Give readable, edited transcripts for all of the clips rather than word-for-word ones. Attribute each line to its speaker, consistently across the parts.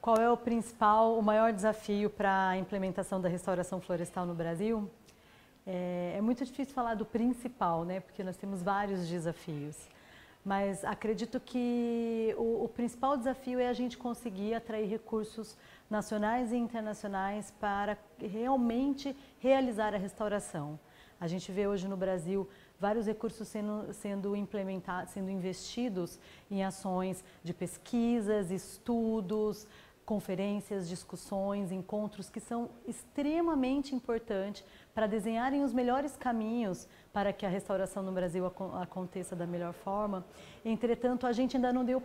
Speaker 1: Qual é o maior desafio para a implementação da restauração florestal no Brasil? É muito difícil falar do principal, né? Porque nós temos vários desafios. Mas acredito que o principal desafio é a gente conseguir atrair recursos nacionais e internacionais para realmente realizar a restauração. A gente vê hoje no Brasil vários recursos sendo implementados, sendo investidos em ações de pesquisas, estudos, conferências, discussões, encontros que são extremamente importantes para desenharem os melhores caminhos para que a restauração no Brasil aconteça da melhor forma. Entretanto, a gente ainda não deu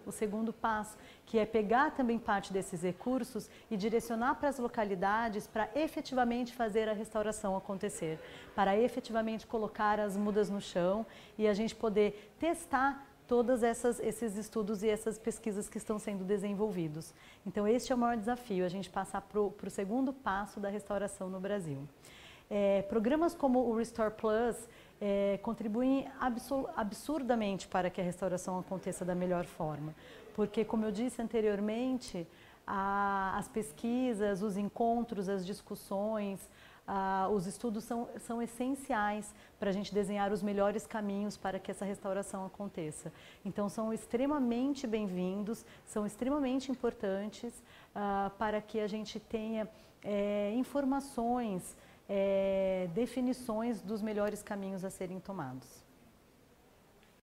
Speaker 1: o segundo passo, que é pegar também parte desses recursos e direcionar para as localidades para efetivamente fazer a restauração acontecer, para efetivamente colocar as mudas no chão e a gente poder testar todos esses estudos e essas pesquisas que estão sendo desenvolvidos. Então, este é o maior desafio, a gente passar para o segundo passo da restauração no Brasil. Programas como o Restore Plus contribuem absurdamente para que a restauração aconteça da melhor forma, porque, como eu disse anteriormente, as pesquisas, os encontros, as discussões, os estudos são essenciais para a gente desenhar os melhores caminhos para que essa restauração aconteça. Então, são extremamente bem-vindos, são extremamente importantes para que a gente tenha informações, definições dos melhores caminhos a serem tomados.